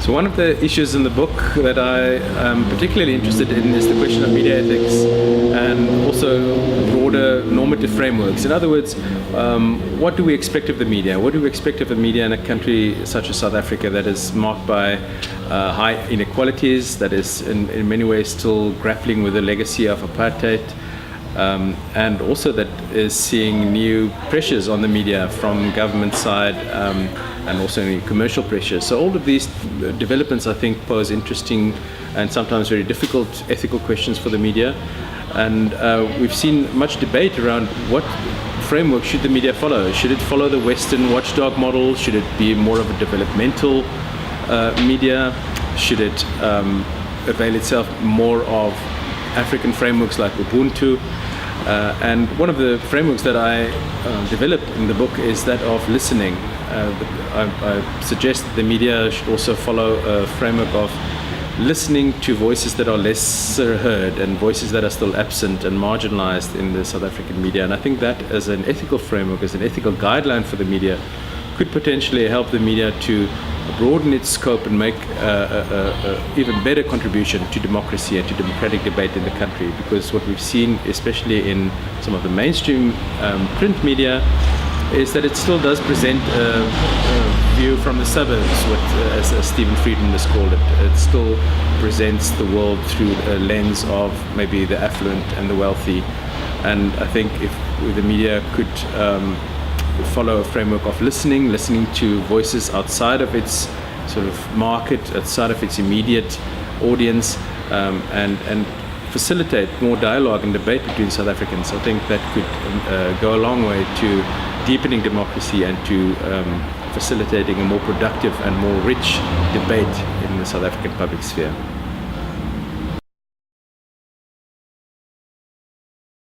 So one of the issues in the book that I am particularly interested in is the question of media ethics and also broader normative frameworks. In other words, what do we expect of the media? What do we expect of the media in a country such as South Africa that is marked by high inequalities, that is in many ways still grappling with the legacy of apartheid, and also that is seeing new pressures on the media from government side, and also any commercial pressures. So all of these developments, I think, pose interesting and sometimes very difficult ethical questions for the media. And we've seen much debate around what framework should the media follow. Should it follow the Western watchdog model? Should it be more of a developmental media? Should it avail itself more of African frameworks like Ubuntu? And one of the frameworks that I developed in the book is that of listening. I suggest that the media should also follow a framework of listening to voices that are less heard and voices that are still absent and marginalized in the South African media. And I think that as an ethical framework, as an ethical guideline for the media, could potentially help the media to broaden its scope and make an even better contribution to democracy and to democratic debate in the country. Because what we've seen, especially in some of the mainstream print media, is that it still does present a view from the suburbs, as Stephen Friedman has called it. It still presents the world through a lens of maybe the affluent and the wealthy. And I think if the media could follow a framework of listening to voices outside of its sort of market, outside of its immediate audience, and facilitate more dialogue and debate between South Africans, I think that could go a long way to deepening democracy and to facilitating a more productive and more rich debate in the South African public sphere.